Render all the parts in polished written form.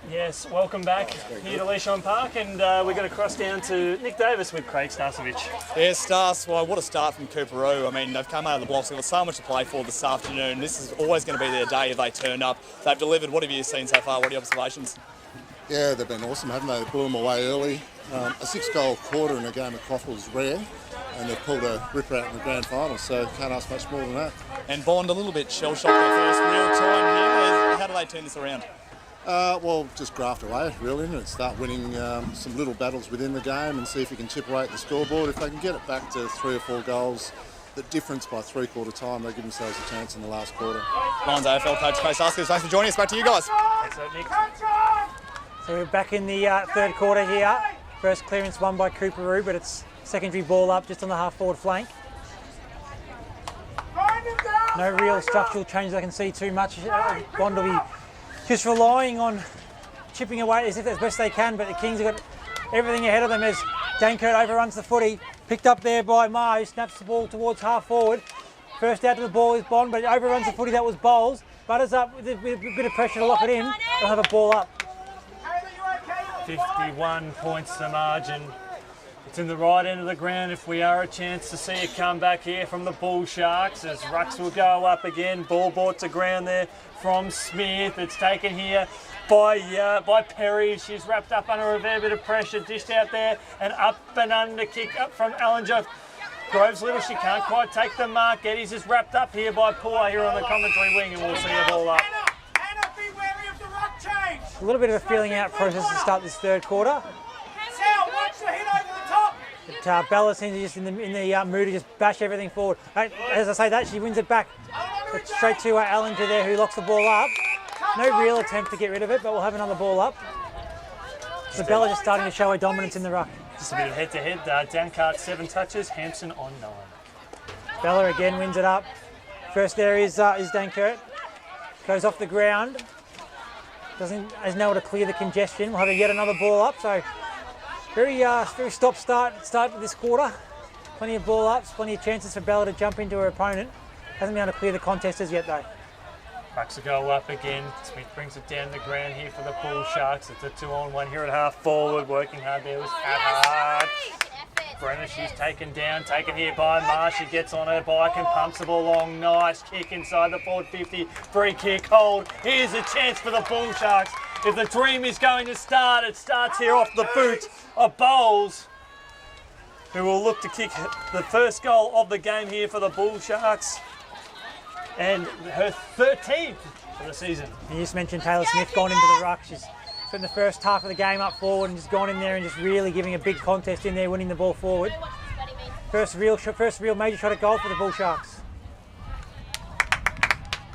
Yes, welcome back here to Leishon Park, and we're going to cross down to Nick Davis with Craig Starcevich. Yeah, Stas, well, what a start from Coorparoo. I mean, they've come out of the blocks, they've got so much to play for this afternoon. This is always going to be their day if they turn up. They've delivered. What have you seen so far? What are your observations? Yeah, they've been awesome, haven't they? They blew them away early. A 6-goal quarter in a game of QAFLW is rare, and they've pulled a ripper out in the grand final, so can't ask much more than that. And Bond, a little bit shell-shocked their first real time here. How do they turn this around? Well, just graft away, really, and start winning some little battles within the game and see if you can chip away at the scoreboard. If they can get it back to 3 or 4 goals, the difference by three-quarter time, they give themselves a chance in the last quarter. Lions AFL coach Craig Starcevich, thanks for joining us. Back to you guys. Thanks, Nick. So we're back in the third quarter here. First clearance won by Coorparoo, but it's secondary ball up just on the half-forward flank. No real structural changes I can see too much. Bond will be just relying on chipping away as best they can, but the Kings have got everything ahead of them as Dankert overruns the footy. Picked up there by Ma, who snaps the ball towards half forward. First out to the ball is Bond, but it overruns the footy. That was Bowles. Butters up with a bit of pressure to lock it in. They'll have a ball up. 51 points the margin. It's in the right end of the ground if we are a chance to see a comeback here from the Bull Sharks as Rucks will go up again. Ball brought to ground there from Smith. It's taken here by Perry. She's wrapped up under a fair bit of pressure. Dished out there and up and under kick up from Alan Jones. Groves Little, she can't quite take the mark. Geddes is wrapped up here by Pua here on the commentary wing, and we'll see a ball up. A little bit of a feeling out process to start this third quarter. But Bella seems to just in the mood to just bash everything forward. As I say that, she wins it back. But straight to Allinger there, who locks the ball up. No real attempt to get rid of it, but we'll have another ball up. So Bella just starting to show her dominance in the ruck. Just a bit of head-to-head. Dankert 7 touches, Hampson on 9. Bella again wins it up. First there is Dankert. Goes off the ground. Hasn't able to clear the congestion. We'll have yet another ball up. So very stop-start to this quarter. Plenty of ball ups, plenty of chances for Bella to jump into her opponent. Hasn't been able to clear the contest as yet though. Bucks will go up again. Smith brings it down the ground here for the Bull Sharks. It's a 2-on-1 here at half forward. Working hard there was Hathard. Brenner, she's taken here by Marsh. She gets on her bike and pumps the ball along. Nice kick inside the forward 50. Free kick hold. Here's a chance for the Bull Sharks. If the dream is going to start, it starts here off the boot of Bowles, who will look to kick the first goal of the game here for the Bull Sharks. And her 13th for the season. You just mentioned Taylor Smith gone into the ruck. She's spent the first half of the game up forward and just gone in there and just really giving a big contest in there, winning the ball forward. First real major shot at goal for the Bull Sharks.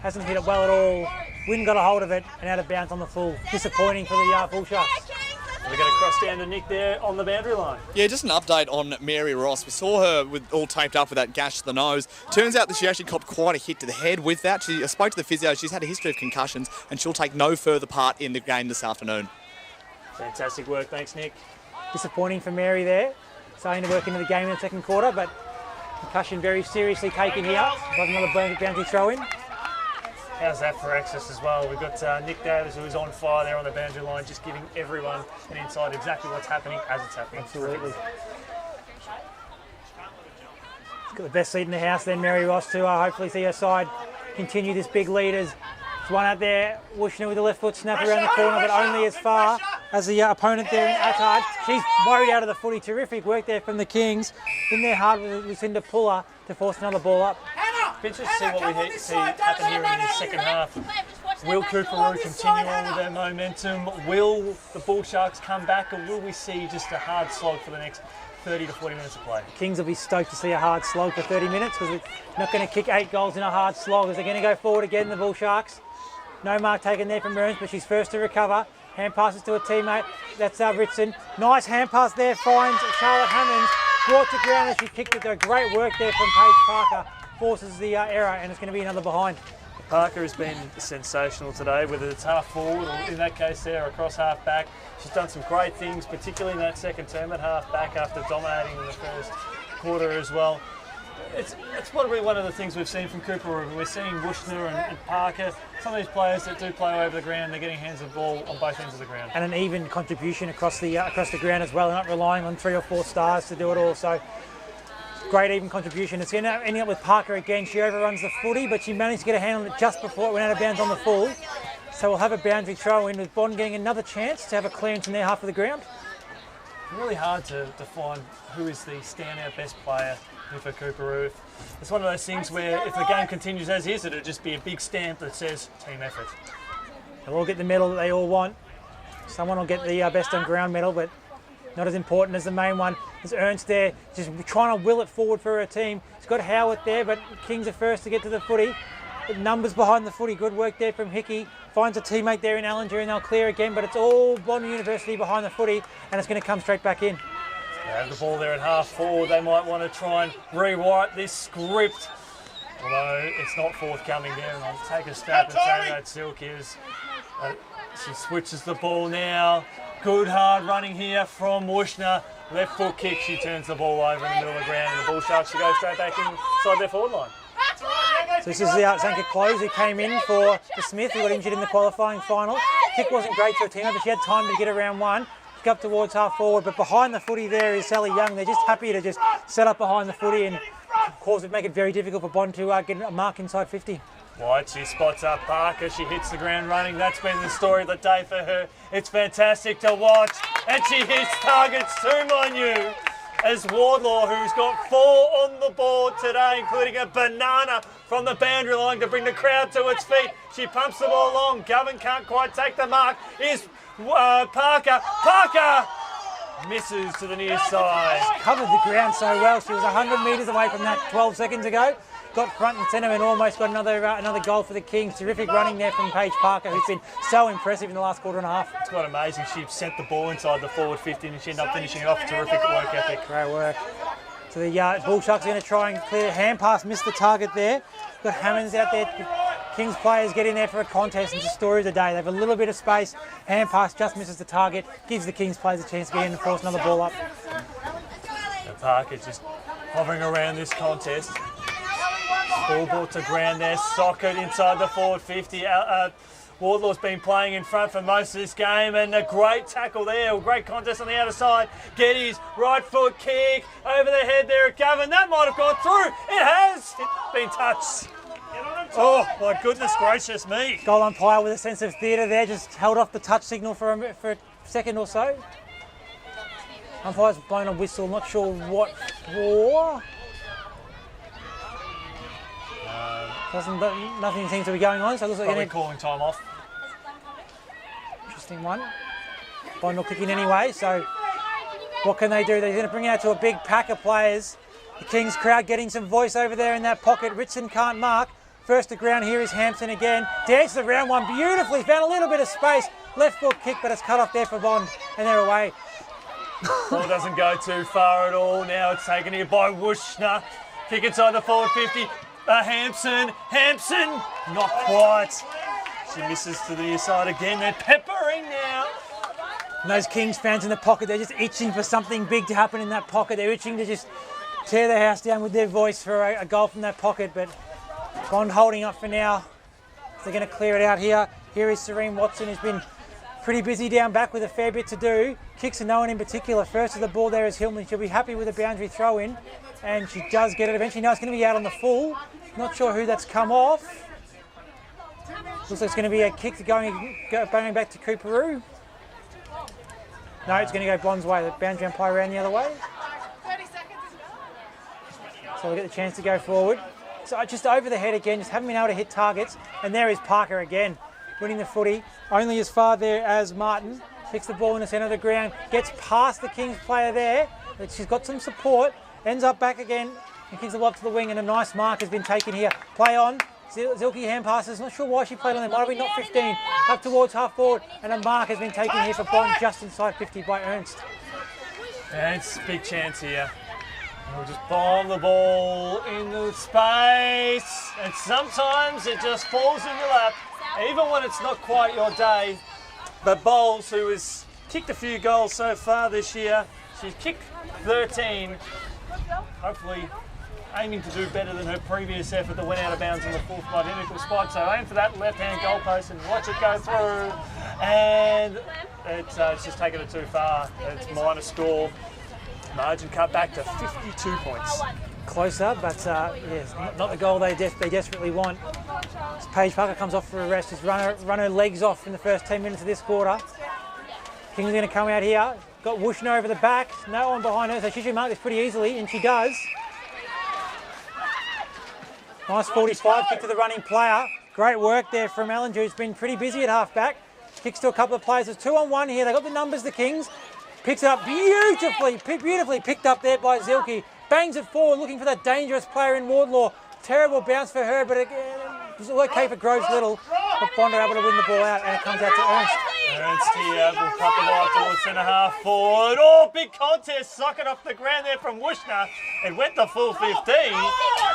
Hasn't hit it well at all. Wynn got a hold of it and out of bounds on the full. Disappointing for the Bull Sharks. We're going to cross down to Nick there on the boundary line. Yeah, just an update on Mary Ross. We saw her with all taped up with that gash to the nose. Turns out that she actually copped quite a hit to the head with that. She spoke to the physio. She's had a history of concussions and she'll take no further part in the game this afternoon. Fantastic work. Thanks, Nick. Disappointing for Mary there. Starting to work into the game in the second quarter, but concussion very seriously taken here. Got another boundary throw in. How's that for access as well? We've got Nick Davis, who's on fire there on the boundary line, just giving everyone an insight exactly what's happening as it's happening. Absolutely. She's got the best seat in the house then, Mary Ross, to hopefully see her side continue this big lead. There's one out there, whooshing it with the left foot, snap around the corner, but only as far as the opponent there in Attard. She's worried out of the footy. Terrific work there from the Kings. In there hard with Lucinda Puller to force another ball up. Interested to see what we see happen here in the second half. Will Coorparoo continue on with their momentum? Will the Bull Sharks come back, or will we see just a hard slog for the next 30 to 40 minutes of play? Kings will be stoked to see a hard slog for 30 minutes because they're not going to kick 8 goals in a hard slog as they're going to go forward again, the Bull Sharks. No mark taken there from Burns, but she's first to recover. Hand passes to a teammate. That's Ritson. Nice hand pass there, finds Charlotte Hammonds. Brought to ground as she kicked it. Great work there from Paige Parker. Forces the error, and it's going to be another behind. Parker has been sensational today, whether it's half forward or in that case there across half back. She's done some great things, particularly in that second term at half back after dominating in the first quarter as well. it's probably one of the things we've seen from Coorparoo. We're seeing Wushner and Parker, some of these players that do play over the ground, they're getting hands of the ball on both ends of the ground. And an even contribution across the ground as well. They're not relying on 3 or 4 stars to do it all. So great even contribution. It's going to end up with Parker again. She overruns the footy, but she managed to get a hand on it just before it went out of bounds on the full. So we'll have a boundary throw in with Bond getting another chance to have a clearance in their half of the ground. Really hard to define who is the standout best player for Coorparoo. It's one of those things where if the game continues as is, it'll just be a big stamp that says team effort. They'll all get the medal that they all want. Someone will get the best on ground medal, but not as important as the main one. There's Ernst there, just trying to will it forward for her team. He's got Howard there, but Kings are first to get to the footy. The numbers behind the footy, good work there from Hickey. Finds a teammate there in Allinger and they'll clear again, but it's all BondUniversity behind the footy and it's going to come straight back in. They have the ball there at half forward. They might want to try and rewrite this script, although it's not forthcoming there. And I'll take a stab and say that Silk is. She switches the ball now. Good hard running here from Wushner. Left foot kick, she turns the ball over in the middle of the ground and the Bull Sharks should go straight back inside their forward line. So this is the Zanka Close who came in for the Smith, who got injured in the qualifying final. Kick wasn't great to her team, but she had time to get around one. Kick up towards half forward, but behind the footy there is Sally Young. They're just happy to just set up behind the footy and make it very difficult for Bond to get a mark inside 50. White, she spots up Parker, she hits the ground running. That's been the story of the day for her. It's fantastic to watch, and she hits targets too, mind you. As Wardlaw, who's got 4 on the board today, including a banana from the boundary line to bring the crowd to its feet. She pumps the ball along. Govan can't quite take the mark. Is Parker. Parker misses to the near side. Covered the ground so well. She was 100 metres away from that 12 seconds ago. Got front and centre and almost got another goal for the Kings. Terrific running there from Paige Parker, who's been so impressive in the last quarter and a half. It's quite amazing. She sent the ball inside the forward 50 and she ended up finishing it off. Terrific work ethic. Great work. So the Bull Sharks are going to try and clear. Hand pass, missed the target there. Got Hammonds out there. The Kings players get in there for a contest. It's the story of the day. They have a little bit of space. Hand pass just misses the target. Gives the Kings players a chance to get in and force another ball up. And Parker just hovering around this contest. Ball brought to ground there, socket inside the forward 50. Wardlaw's been playing in front for most of this game, and a great tackle there, a great contest on the outer side. Getty's right foot kick over the head there at Govan. That might have gone through. It has. It's been touched. Oh, my goodness gracious me. Goal umpire with a sense of theatre there, just held off the touch signal for a second or so. Umpire's blown a whistle, not sure what for. Nothing seems to be going on, so it looks like probably calling time off. Interesting one. Bond will kick in anyway, so what can they do? They're going to bring it out to a big pack of players. The Kings crowd getting some voice over there in that pocket. Ritson can't mark. First to ground, here is Hampson again. Dances around one beautifully, found a little bit of space. Left foot kick, but it's cut off there for Bond, and they're away. Ball doesn't go too far at all. Now it's taken here by Wushner. Kick inside the forward 50. Hampson, not quite. She misses to the near side again. They're peppering now. And those Kings fans in the pocket, they're just itching for something big to happen in that pocket. They're itching to just tear the house down with their voice for a goal from that pocket. But Bond holding up for now. They're going to clear it out here. Here is Serene Watson, who's been pretty busy down back with a fair bit to do. Kicks to no one in particular. First to the ball there is Hillman. She'll be happy with a boundary throw in. And she does get it eventually. Now it's going to be out on the full. Not sure who that's come off. Looks like it's going to be a kick going back to Coorparoo. No, it's going to go Bond's way. The boundary umpire around the other way. 30 seconds. So we'll get the chance to go forward. So just over the head again, just haven't been able to hit targets. And there is Parker again, winning the footy. Only as far there as Martin. Kicks the ball in the centre of the ground. Gets past the Kings player there. But she's got some support. Ends up back again and kicks the ball up to the wing, and a nice mark has been taken here. Play on. Zilke hand passes. Not sure why she played on there. Might have been not 15. Up towards half forward, and a mark has been taken here for Bond just inside 50 by Ernst. And it's a big chance here. We'll just bomb the ball into space, and sometimes it just falls in your lap, even when it's not quite your day. But Bowles, who has kicked a few goals so far this year, she's kicked 13. Hopefully aiming to do better than her previous effort that went out of bounds in the fourth identical spot. So aim for that left-hand goalpost and watch it go through. And it's just taken it too far. It's minus score. Margin cut back to 52 points. Closer, but yes, not the goal they desperately want. As Paige Parker comes off for a rest, just run her legs off in the first 10 minutes of this quarter. Kings are going to come out here. Got Wushner over the back, no one behind her, so she should mark this pretty easily, and she does. Nice 45 kick to the running player. Great work there from Ellinger, who's been pretty busy at half-back. Kicks to a couple of players. There's 2-on-1 here. They got the numbers, the Kings. Picks it up beautifully picked up there by Zielke. Bangs it forward, looking for that dangerous player in Wardlaw. Terrible bounce for her, but it was okay for Groves Little. But Bond are able to win the ball out, and it comes out to Ernst. Ernst here will pop the ball towards centre half forward. Oh, big contest, socket off the ground there from Wushner. It went the full 15.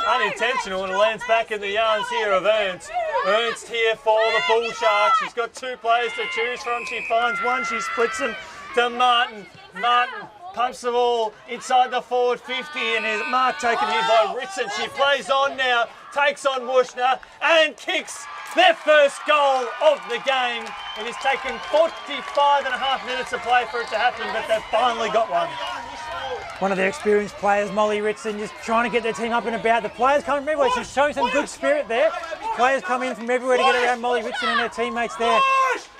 Unintentional, and it lands back in the arms here of Ernst. Ernst here for the Bull Sharks. She's got two players to choose from. She finds one, she splits them to Martin. Martin pumps the ball inside the forward 50, and is mark taken here by Ritson. She plays on now, takes on Wushner, and kicks their first goal of the game. It has taken 45 and a half minutes of play for it to happen, but they've finally got one. One of their experienced players, Molly Ritson, just trying to get their team up and about. The players coming from everywhere. She's showing some good spirit there. Players come in from everywhere to get around Molly Ritson and her teammates there.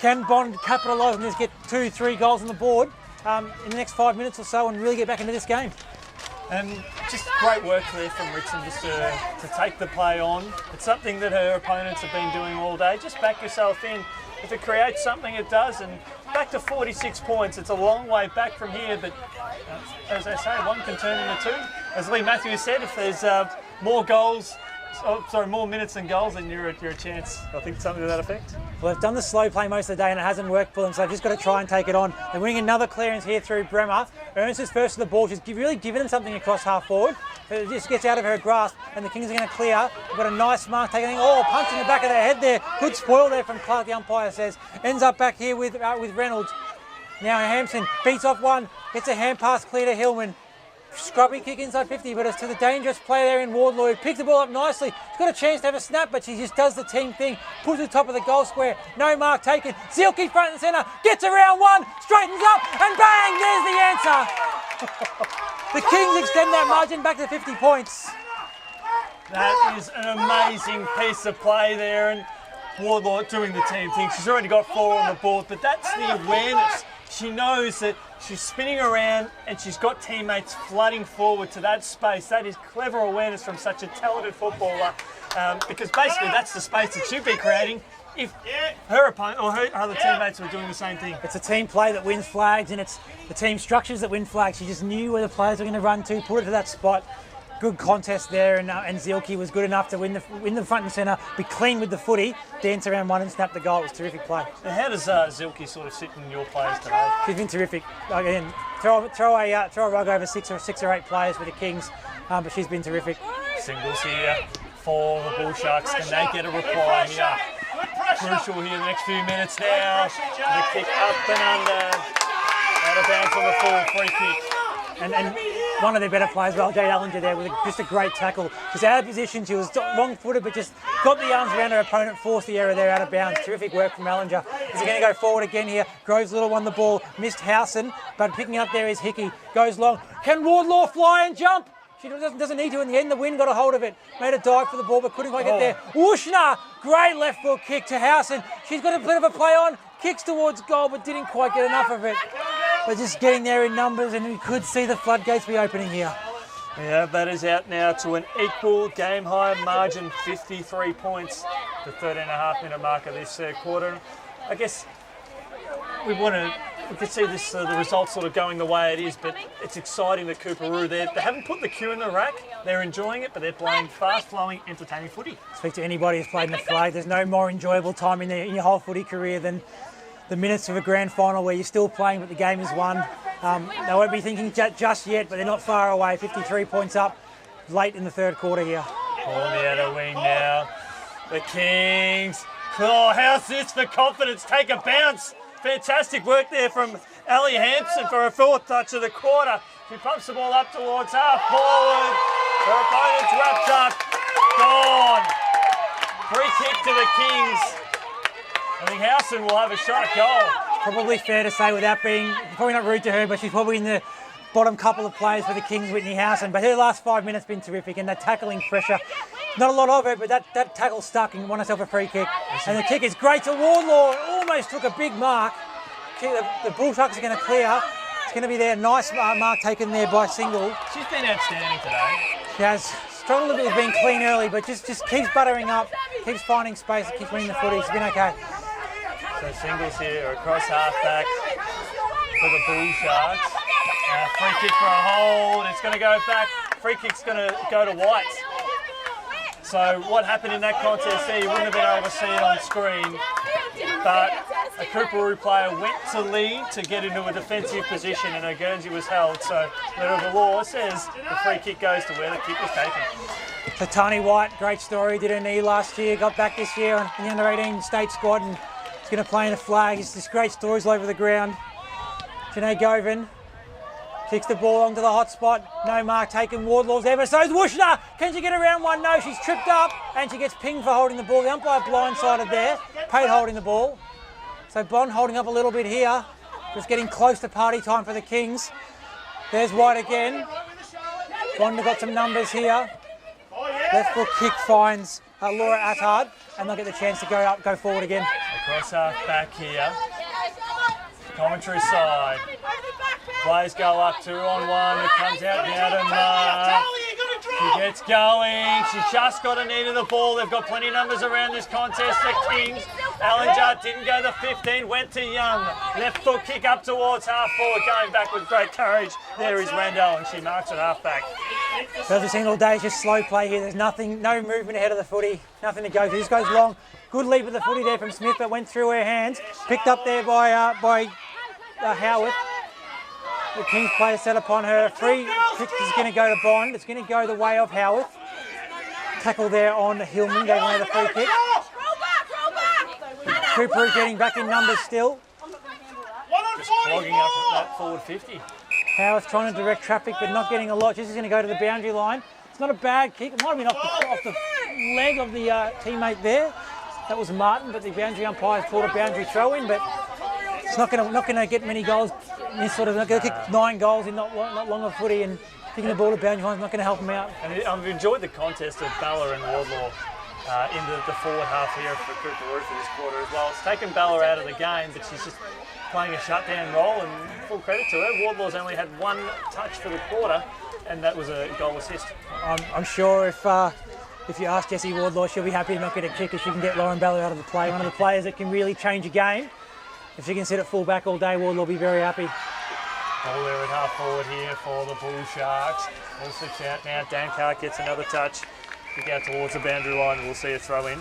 Can Bond capitalise and just get 2-3 goals on the board in the next 5 minutes or so and really get back into this game? And just great work there from Ritson just to take the play on. It's something that her opponents have been doing all day. Just back yourself in. If it creates something, it does. And back to 46 points. It's a long way back from here, but as I say, one can turn into two. As Lee Matthews said, if there's more minutes than goals, then you're a chance. I think something to that effect. Well, they've done the slow play most of the day and it hasn't worked for them, so they've just got to try and take it on. They're winning another clearance here through Bremer. Ernst is first to the ball. She's really given them something across half forward. It just gets out of her grasp, and the Kings are going to clear. They've got a nice mark taking. Oh, punch in the back of their head there. Good spoil there from Clark, the umpire says. Ends up back here with Reynolds. Now Hampson beats off one. Gets a hand pass clear to Hillman. Scrubby kick inside 50, but it's to the dangerous player there in Wardlaw, who picks the ball up nicely. She's got a chance to have a snap, but she just does the team thing. Puts it to the top of the goal square. No mark taken. Zielke front and centre. Gets around one. Straightens up. And bang! There's the answer. The Kings extend that margin back to 50 points. That is an amazing piece of play there. And Wardlaw doing the team thing. She's already got 4 on the board, but that's the awareness. She knows that she's spinning around and she's got teammates flooding forward to that space. That is clever awareness from such a talented footballer, because basically that's the space that she'd be creating if her opponent or her other teammates were doing the same thing. It's a team play that wins flags, and it's the team structures that win flags. She just knew where the players were going to run to, put it to that spot. Good contest there, and Zielke was good enough to win the front and centre, be clean with the footy, dance around one and snap the goal. It was a terrific play. Now how does Zielke sort of sit in your players today? She's been terrific. Again, throw a rug over six or eight players for the Kings, but she's been terrific. Singles here for the Bull Sharks. Can they get a reply here? Crucial here in the next few minutes now. The kick up and under. Out of bounds on the full free kick. And one of their better players, well, Jade Ellinger there with just a great tackle. She's out of position, she was wrong-footed, but just got the arms around her opponent, forced the error there out of bounds. Terrific work from Ellinger. Is he going to go forward again here? Groves Little won the ball, missed Howson, but picking up there is Hickey. Goes long. Can Wardlaw fly and jump? She doesn't need to in the end. The wind got a hold of it. Made a dive for the ball, but couldn't quite get there. Wushner, great left foot kick to Howson. She's got a bit of a play on. Kicks towards goal, but didn't quite get enough of it. But just getting there in numbers, and we could see the floodgates be opening here. Yeah, that is out now to an equal game-high margin, 53 points, the 13.5-minute mark of this quarter. I guess we could see this the results sort of going the way it is, but it's exciting that Coorparoo, they haven't put the Q in the rack. They're enjoying it, but they're playing fast-flowing, entertaining footy. Speak to anybody who's played in the flag. There's no more enjoyable time in your whole footy career than the minutes of a grand final where you're still playing but the game is won. They won't be thinking just yet, but they're not far away. 53 points up late in the third quarter here. On the outer wing now. The Kings. Oh, how's this for confidence? Take a bounce. Fantastic work there from Ali Hampson for her fourth touch of the quarter. She pumps the ball up towards half forward. Her opponent's wrapped up. Gone. Free kick to the Kings. I think Howson will have a shot at goal. Probably fair to say, without being, probably not rude to her, but she's probably in the bottom couple of players for the Kings, Whitney Howson. But her last 5 minutes been terrific, and that tackling pressure, not a lot of it, but that tackle stuck and won herself a free kick. And the kick is great to Wardlaw. Almost took a big mark. The Bullsharks are going to clear. It's going to be there. Nice mark taken there by Single. She's been outstanding today. She has struggled a bit with being clean early, but just keeps buttering up, keeps finding space, and keeps winning the footy. She's been okay. So Singles here across half-back for the Bull Sharks. Free kick for a hold. It's going to go back. Free kick's going to go to White. So what happened in that contest there, you wouldn't have been able to see it on screen, but a Coorparoo player went to lead to get into a defensive position and a Guernsey was held. So letter of the law says the free kick goes to where the kick was taken. So Tani White, great story, did her knee last year, got back this year in the under-18 state squad, and is going to play in the flag. It's just great stories all over the ground. Janae Govan kicks the ball onto the hot spot. No mark taken. Wardlaw's ever. So's Wushner. Can she get around one? No, she's tripped up and she gets pinged for holding the ball. The umpire blindsided there. Paid holding the ball. So Bond holding up a little bit here. Just getting close to party time for the Kings. There's White again. Bond got some numbers here. Left foot kick finds Laura Attard, and they'll get the chance to go forward again. Across half back here. Commentary side. Players go up 2-on-1. It comes out now to Mark. She gets going. She's just got a knee to the ball. They've got plenty of numbers around this contest. The Kings. Allinger didn't go the 15. Went to Young. Left foot kick up towards half forward. Going back with great courage. There is Randall, and she marks it half back. So as we've seen all day, it's just slow play here. There's nothing, no movement ahead of the footy. Nothing to go to. This goes long. Good leap of the footy there from Smith, but went through her hands. Picked up there by Howarth. The Kings player set upon her. Free kick is going to go to Bond. It's going to go the way of Howarth. Tackle there on Hillman, gave away the free kick. Coorparoo getting back in numbers still. Just clogging up that forward 50. Howarth trying to direct traffic, but not getting a lot. This is going to go to the boundary line. It's not a bad kick. It might have been off the leg of the teammate there. That was Martin, but the boundary umpire called a boundary throw in. But it's not going to get many goals. This sort of not going to kick 9 goals in not long of footy, and kicking the ball to boundary line is not going to help him out. And I've enjoyed the contest of Bella and Wardlaw in the forward half here for Coorparoo for this quarter as well. It's taken Bella out of the game, but she's just playing a shutdown role, and full credit to her. Wardlaw's only had 1 touch for the quarter, and that was a goal assist. I'm sure if you ask Jessie Wardlaw, she'll be happy to not get a kick if she can get Lauren Bella out of the play. One of the players that can really change a game. If she can sit at full back all day, Wardlaw will be very happy. Ball there at half forward here for the Bull Sharks. Ball slips out now. Dan Carr gets another touch. Kick out towards the boundary line. We'll see a throw in.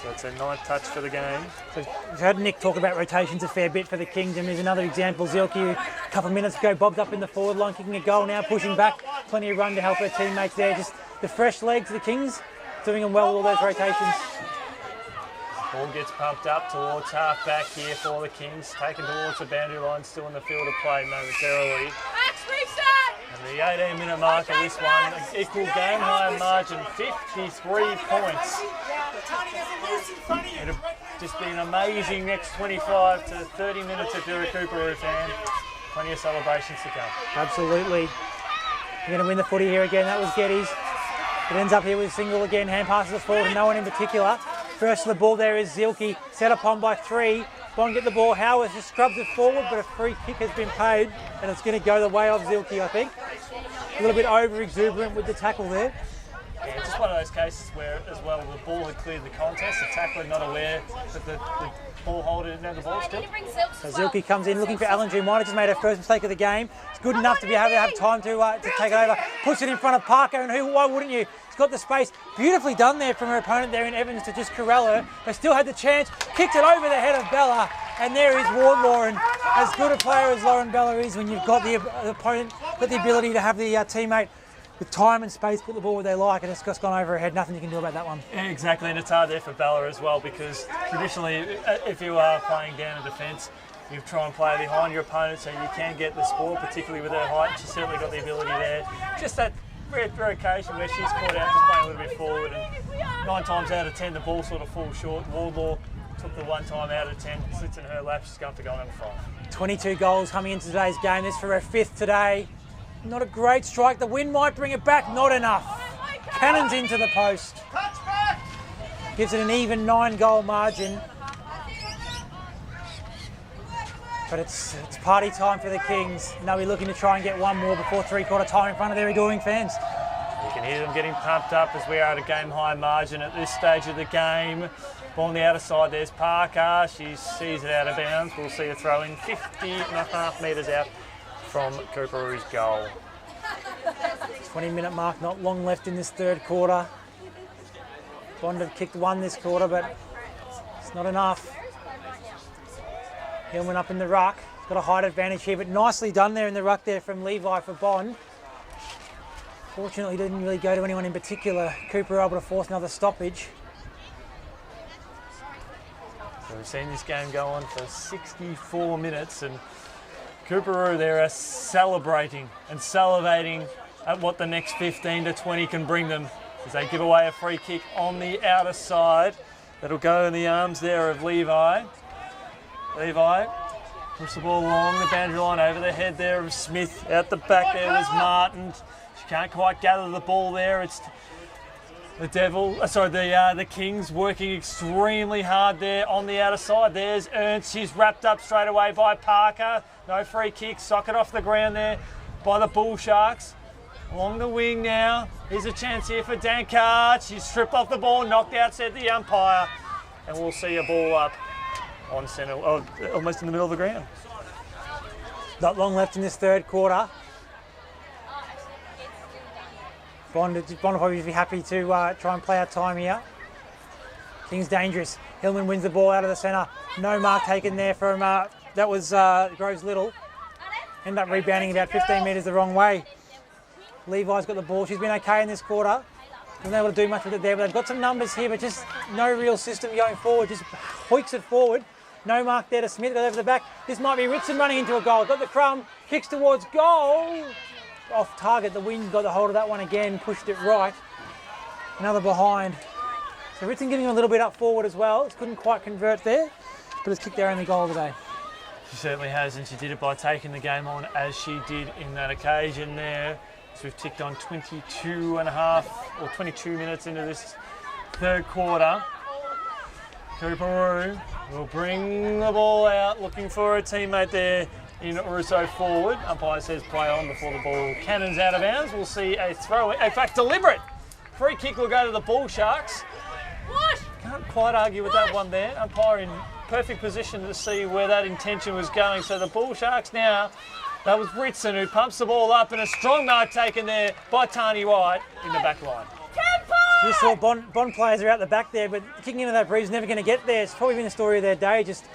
So it's a 9th touch for the game. So we've heard Nick talk about rotations a fair bit for the Kings, and there's another example. Zielke, a couple of minutes ago, bobbed up in the forward line, kicking a goal now, pushing back. Plenty of run to help her teammates there. Just the fresh legs of the Kings, doing them well with all those rotations. Ball gets pumped up towards half back here for the Kings. Taken towards the boundary line, still in the field of play momentarily. And the 18-minute mark of this one, equal game high margin, 53 points. It'll just be an amazing next 25 to 30 minutes if you're a Coorparoo fan. Plenty of celebrations to come. Absolutely. You're going to win the footy here again. That was Geddes. It ends up here with a single again. Hand passes it forward to no one in particular. First to the ball there is Zielke, set upon by 3. Bond get the ball. Howard just scrubs it forward, but a free kick has been paid, and it's going to go the way of Zielke, I think. A little bit over-exuberant with the tackle there. Yeah, just one of those cases where, as well, the ball had cleared the contest. The tackler not aware that the ball holder didn't have the ball still. So Zielke comes in looking for Allinger, who might have just made her first mistake of the game. It's good enough to be able to have time to take it over. Puts it in front of Parker, and why wouldn't you? He's got the space. Beautifully done there from her opponent there in Evans to just corral her. They still had the chance. Kicked it over the head of Bella, and there is Wardlaw. And as good a player as Lauren Bella is, when you've got the opponent, got the ability to have the teammate with time and space put the ball where they like, and it's just gone over her head. Nothing you can do about that one. Yeah, exactly, and it's hard there for Bella as well, because traditionally, if you are playing down in defence, you try and play behind your opponent so you can get the score, particularly with her height. She's certainly got the ability there. Just that rare occasion where she's caught out just playing a little bit forward, and 9 times out of 10 the ball sort of falls short. Wardlaw took the 1 time out of 10, sits in her lap, she's going for goal number 5. 22 goals coming into today's game. This for her 5th today. Not a great strike. The wind might bring it back. Not enough. Cannons into the post. Gives it an even 9-goal margin. But it's party time for the Kings. Now we're looking to try and get one more before 3/4 time in front of their adoring fans. You can hear them getting pumped up as we are at a game high margin at this stage of the game. Ball on the outer side, there's Parker. She sees it out of bounds. We'll see a throw in 50.5 metres out from Coorparoo's goal. 20-minute mark, not long left in this 3rd quarter. Bond have kicked 1 this quarter, but it's not enough. Hillman up in the ruck. Got a height advantage here, but nicely done there in the ruck there from Levi for Bond. Fortunately, didn't really go to anyone in particular. Cooper able to force another stoppage. So we've seen this game go on for 64 minutes, and Coorparoo there are celebrating and salivating at what the next 15 to 20 can bring them as they give away a free kick on the outer side. That'll go in the arms there of Levi. Levi push the ball along the boundary line over the head there of Smith. Out the back there was Martin. She can't quite gather the ball there. It's the Kings working extremely hard there on the outer side. There's Ernst. She's wrapped up straight away by Parker. No free kick. Socket off the ground there by the Bull Sharks. Along the wing now. Here's a chance here for Dankard. She's stripped off the ball, knocked out, said the umpire. And we'll see a ball up on centre, almost in the middle of the ground. Not long left in this 3rd quarter. Bond will probably be happy to try and play our time here. King's dangerous. Hillman wins the ball out of the centre. No mark taken there from, that was Groves Little. End up rebounding about 15 metres the wrong way. Levi's got the ball. She's been okay in this quarter. Wasn't able to do much with it there, but they've got some numbers here, but just no real system going forward. Just hoiks it forward. No mark there to Smith, goes over the back. This might be Ritson running into a goal. Got the crumb, kicks towards goal. Off target, the wind got the hold of that one again, pushed it right. Another behind. So Ritson getting a little bit up forward as well. Couldn't quite convert there, but it's kicked their only goal today. She certainly has, and she did it by taking the game on as she did in that occasion there. So we've ticked on 22 minutes into this 3rd quarter. Coorparoo will bring the ball out, looking for a teammate there in Russo forward. Umpire says play on before the ball cannons out of bounds. We'll see a throw, in fact deliberate. Free kick will go to the Bull Sharks. Can't quite argue with that one there. Umpire in perfect position to see where that intention was going. So the Bull Sharks now, that was Ritson who pumps the ball up, and a strong mark taken there by Tani White in the back line. You saw Bond players are out the back there, but kicking into that breeze never going to get there. It's probably been the story of their day, just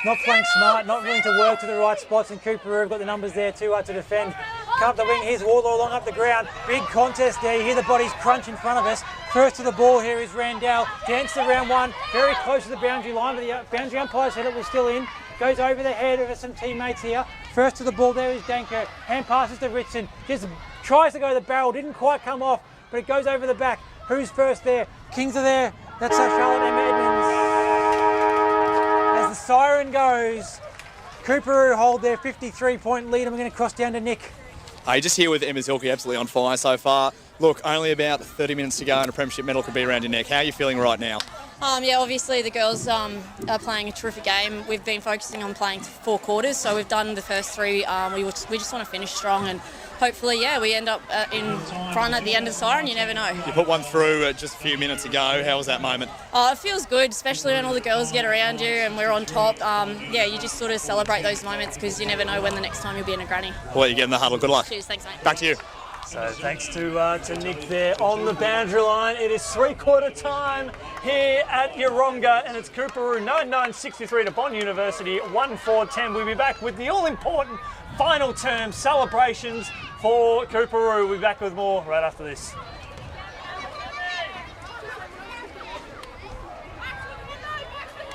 not playing smart, not willing to work to the right spots, and Coorparoo have got the numbers there too hard to defend. Come up the wing, here's Wardlaw along up the ground. Big contest there, you hear the bodies crunch in front of us. First to the ball here is Randell. Danced to round 1, very close to the boundary line, but the boundary umpire said it was still in. Goes over the head of some teammates here. First to the ball there is Danker. Hand passes to Ritson. Just tries to go to the barrel, didn't quite come off, but it goes over the back. Who's first there? Kings are there. That's Charlotte Emma Edmonds. As the siren goes, Coorparoo hold their 53-point lead, and we're going to cross down to Nick. Hey, just here with Emma Zilke, absolutely on fire so far. Look, only about 30 minutes to go and a premiership medal could be around your neck. How are you feeling right now? Yeah, obviously the girls are playing a terrific game. We've been focusing on playing 4 quarters, so we've done the first 3. We just want to finish strong, and hopefully, we end up in front at the end of the siren. You never know. You put one through just a few minutes ago. How was that moment? It feels good, especially when all the girls get around you and we're on top. You just sort of celebrate those moments because you never know when the next time you'll be in a granny. We'll let you get in the huddle. Good luck. Cheers, thanks, mate. Back to you. So thanks to Nick there on the boundary line. It is 3/4 time here at Yeronga, and it's Coorparoo 99-63 to BondUniversity 1-4-10. We'll be back with the all-important final term celebrations for Coorparoo. We'll be back with more right after this.